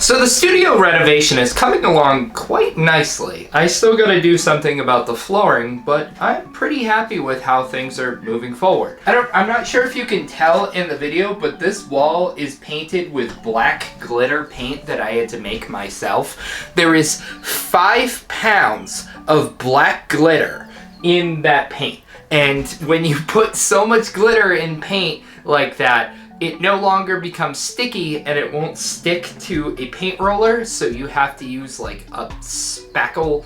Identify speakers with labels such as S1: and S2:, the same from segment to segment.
S1: So the studio renovation is coming along quite nicely. I still gotta do something about the flooring, but I'm pretty happy with how things are moving forward. I'm not sure if you can tell in the video, but this wall is painted with black glitter paint that I had to make myself. There is 5 pounds of black glitter in that paint. And when you put so much glitter in paint like that, it no longer becomes sticky and it won't stick to a paint roller, so you have to use like a spackle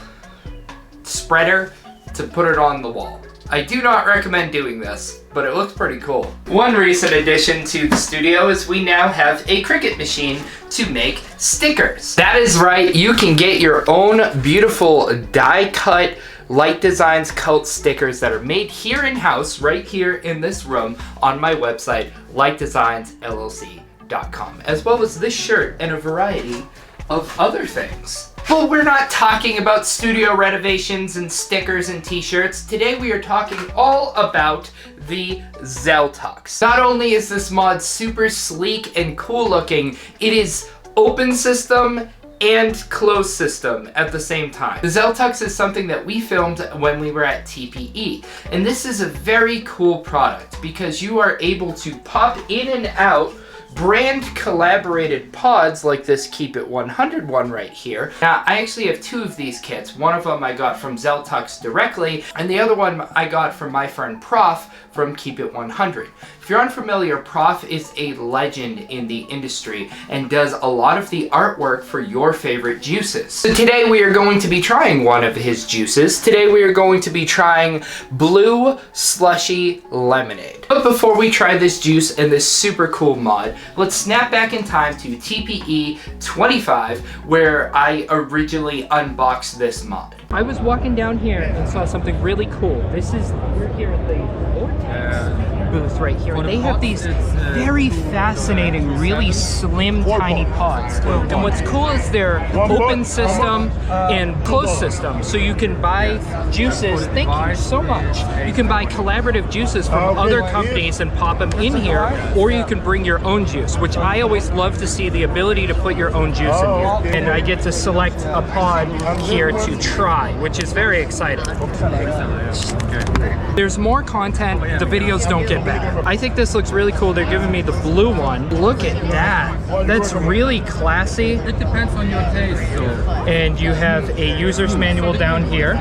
S1: spreader to put it on the wall. I do not recommend doing this, but it looks pretty cool. One recent addition to the studio is we now have a Cricut machine to make stickers. That is right, you can get your own beautiful die-cut Light Designs cult stickers that are made here in-house, right here in this room, on my website, lightdesignsllc.com, as well as this shirt and a variety of other things. But we're not talking about studio renovations and stickers and t-shirts. Today we are talking all about the Zeltux. Not only is this mod super sleek and cool looking, it is open system and closed system at the same time. The Zeltux is something that we filmed when we were at TPE, and this is a very cool product because you are able to pop in and out brand collaborated pods like this Keep It 100 one right here. Now, I actually have 2 of these kits. One of them I got from Zeltux directly, and the other one I got from my friend Prof from Keep It 100. If you're unfamiliar, Prof is a legend in the industry and does a lot of the artwork for your favorite juices. So today we are going to be trying one of his juices. Today we are going to be trying Blue Slushy Lemonade. But before we try this juice and this super cool mod, let's snap back in time to TPE 25, where I originally unboxed this mod. I was walking down here and saw something really cool. We're here at the booth right here. They have these very fascinating, really slim, tiny pods. And what's cool is they're open system and closed system. So you can buy juices, thank you so much. You can buy collaborative juices from other companies and pop them in here, or you can bring your own juice, which I always love to see, the ability to put your own juice in here. And I get to select a pod here to try, which is very exciting. There's more content, the videos don't get better. I think this looks really cool. They're giving me the blue one. Look at that. That's really classy.
S2: It depends on your taste.
S1: And you have a user's manual down here.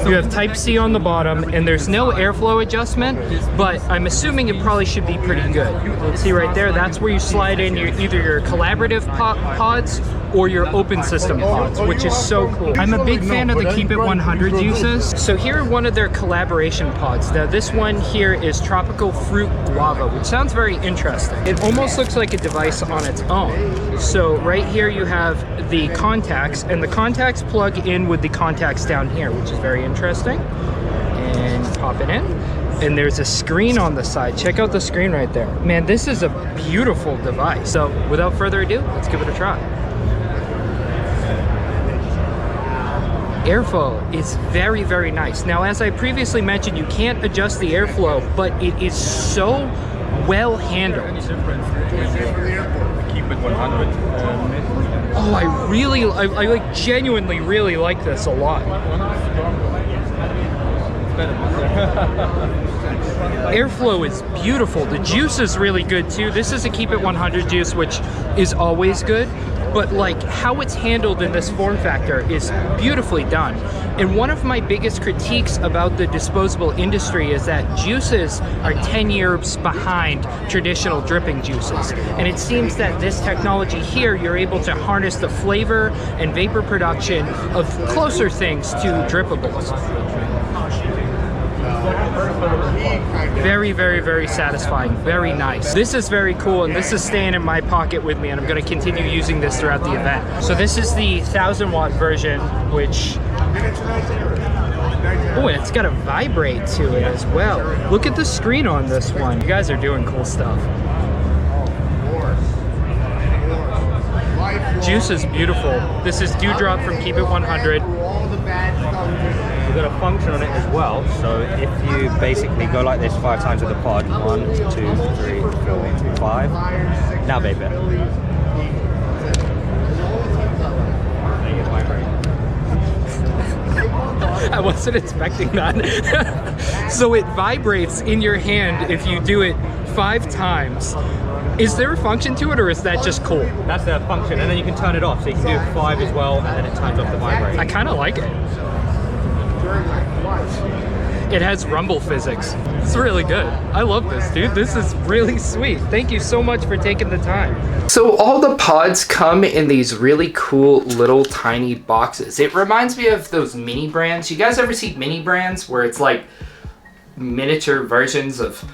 S1: You have Type-C on the bottom, and there's no airflow adjustment, but I'm assuming it probably should be pretty good. See right there, that's where you slide in either your collaborative pods or your open system pods, which is so cool. I'm a big fan of the Keep It 100 juices. So here are one of their collaboration pods. Now this one here is Tropical Fruit Guava, which sounds very interesting. It almost looks like a device on its own. So right here you have the contacts, and the contacts plug in with the contacts down here, which is very interesting. And pop it in. And there's a screen on the side. Check out the screen right there. Man, this is a beautiful device. So without further ado, let's give it a try. Airflow is very, very nice. Now, as I previously mentioned, you can't adjust the airflow, but it is so well handled.
S2: Keep It 100.
S1: Oh, I like genuinely really like this a lot. Airflow is beautiful. The juice is really good too. This is a Keep It 100 juice, which is always good. But like how it's handled in this form factor is beautifully done. And one of my biggest critiques about the disposable industry is that juices are 10 years behind traditional dripping juices. And it seems that this technology here, you're able to harness the flavor and vapor production of closer things to drippables. Very, very, very satisfying. Very nice. This is very cool, and this is staying in my pocket with me, and I'm going to continue using this throughout the event. So this is the 1000-watt version, which... oh, and it's got a vibrate to it as well. Look at the screen on this one. You guys are doing cool stuff. Juice is beautiful. This is Dewdrop from Keep It 100.
S3: We've got a function on it as well, so if you basically go like this 5 times with the pod, 1, 2, 3, 4, 5, now baby.
S2: wasn't expecting that. So it vibrates in your hand if you do it 5 times. Is there a function to it, or is that just cool?
S3: That's the function, and then you can turn it off, so you can do 5 as well, and then it turns off the vibrate.
S2: I kind of like it. It has rumble physics. It's really good. I love this, dude. This is really sweet. Thank you so much for taking the time.
S1: So all the pods come in these really cool little tiny boxes. It reminds me of those mini brands. You guys ever see mini brands where it's like miniature versions of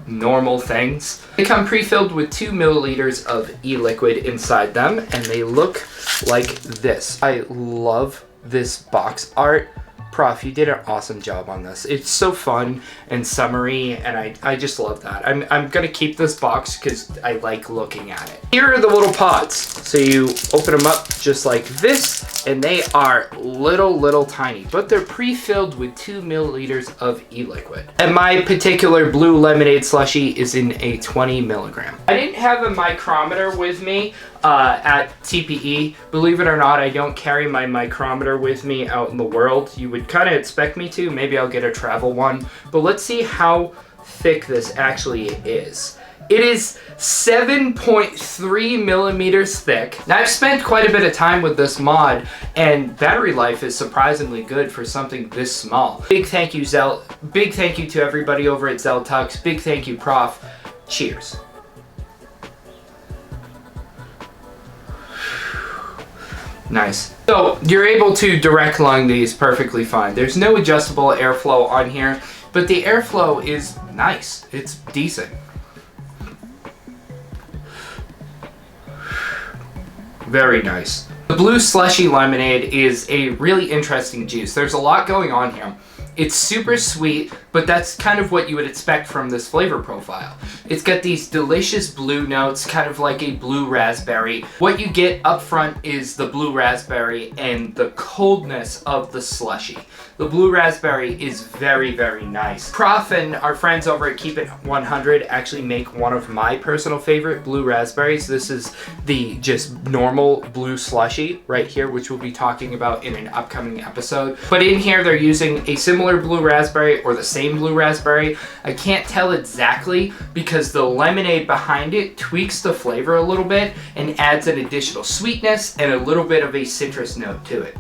S1: normal things? They come pre-filled with 2 milliliters of e-liquid inside them, and they look like this. I love this box art. Prof, you did an awesome job on this. It's so fun and summery, and I just love that. I'm gonna keep this box because I like looking at it. Here are the little pods. So you open them up just like this, and they are little tiny, but they're pre-filled with 2 milliliters of e-liquid. And my particular blue lemonade slushie is in a 20 milligram. I didn't have a micrometer with me at TPE. Believe it or not, I don't carry my micrometer with me out in the world. You would kind of expect me to. Maybe I'll get a travel one. But let's see how thick this actually is. It is 7.3 millimeters thick. Now, I've spent quite a bit of time with this mod, and battery life is surprisingly good for something this small. Big thank you, Big thank you to everybody over at Zeltux. Big thank you, Prof. Cheers. Nice. So you're able to direct lung these perfectly fine. There's no adjustable airflow on here, but the airflow is nice. It's decent. Very nice. The blue slushy lemonade is a really interesting juice. There's a lot going on here. It's super sweet, but that's kind of what you would expect from this flavor profile. It's got these delicious blue notes, kind of like a blue raspberry. What you get up front is the blue raspberry and the coldness of the slushy. The blue raspberry is very nice. Prof and our friends over at Keep It 100 actually make one of my personal favorite blue raspberries. This is the just normal blue slushy right here, which we'll be talking about in an upcoming episode. But in here, they're using a similar blue raspberry or the same blue raspberry. I can't tell exactly because the lemonade behind it tweaks the flavor a little bit and adds an additional sweetness and a little bit of a citrus note to it.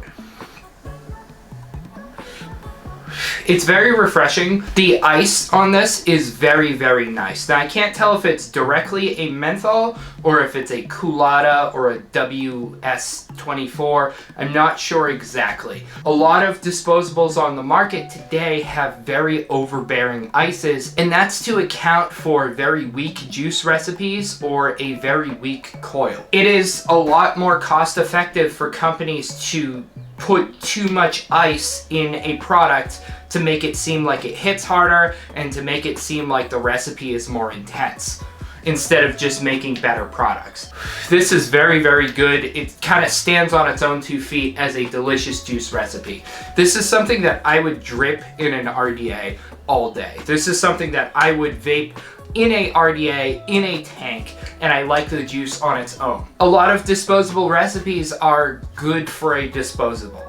S1: It's very refreshing. The ice on this is very nice. Now, I can't tell if it's directly a menthol or if it's a Coolada or a WS24. I'm not sure exactly. A lot of disposables on the market today have very overbearing ices, and that's to account for very weak juice recipes or a very weak coil. It is a lot more cost effective for companies to put too much ice in a product to make it seem like it hits harder and to make it seem like the recipe is more intense instead of just making better products. This is very good. It kind of stands on its own 2 feet as a delicious juice recipe. This is something that I would drip in an RDA all day. This is something that I would vape in a RDA, in a tank, and I like the juice on its own. A lot of disposable recipes are good for a disposable.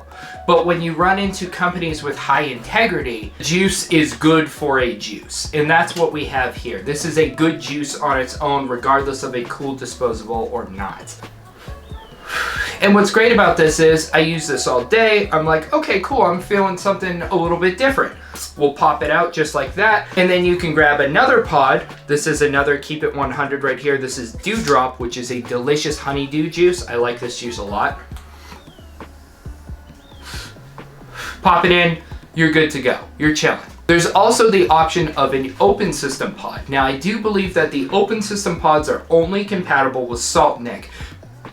S1: But when you run into companies with high integrity, juice is good for a juice. And that's what we have here. This is a good juice on its own, regardless of a cool disposable or not. And what's great about this is I use this all day. I'm like, okay, cool, I'm feeling something a little bit different. We'll pop it out just like that. And then you can grab another pod. This is another Keep It 100 right here. This is Dewdrop, which is a delicious honeydew juice. I like this juice a lot. Pop it in, you're good to go. You're chilling. There's also the option of an open system pod. Now, I do believe that the open system pods are only compatible with Salt Nic.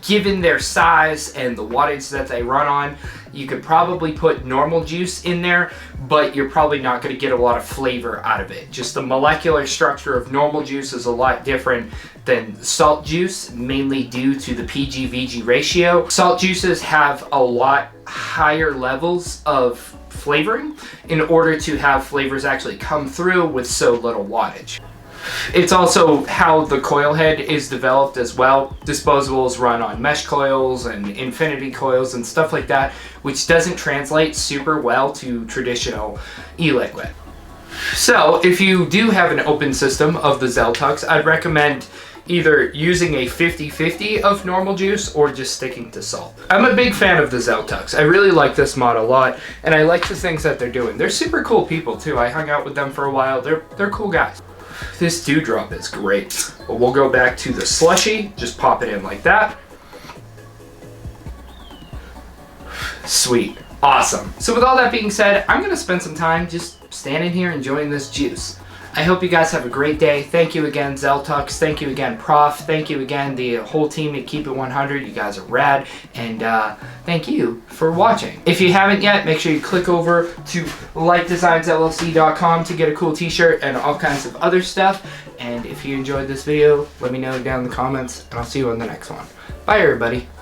S1: Given their size and the wattage that they run on, you could probably put normal juice in there, but you're probably not going to get a lot of flavor out of it. Just the molecular structure of normal juice is a lot different than salt juice, mainly due to the PG-VG ratio. Salt juices have a lot higher levels of flavoring in order to have flavors actually come through with so little wattage. It's also how the coil head is developed as well. Disposables run on mesh coils and infinity coils and stuff like that, which doesn't translate super well to traditional e-liquid. So if you do have an open system of the Zeltux, I'd recommend either using a 50-50 of normal juice or just sticking to salt. I'm a big fan of the Zeltux. I really like this mod a lot, and I like the things that they're doing. They're super cool people too. I hung out with them for a while. They're cool guys. This dewdrop is great. But we'll go back to the slushy. Just pop it in like that. Sweet. Awesome. So with all that being said, I'm gonna spend some time just standing here enjoying this juice. I hope you guys have a great day. Thank you again, Zeltux. Thank you again, Prof. Thank you again, the whole team at Keep It 100. You guys are rad. And thank you for watching. If you haven't yet, make sure you click over to lightdesignsllc.com to get a cool t-shirt and all kinds of other stuff. And if you enjoyed this video, let me know down in the comments, and I'll see you on the next one. Bye, everybody.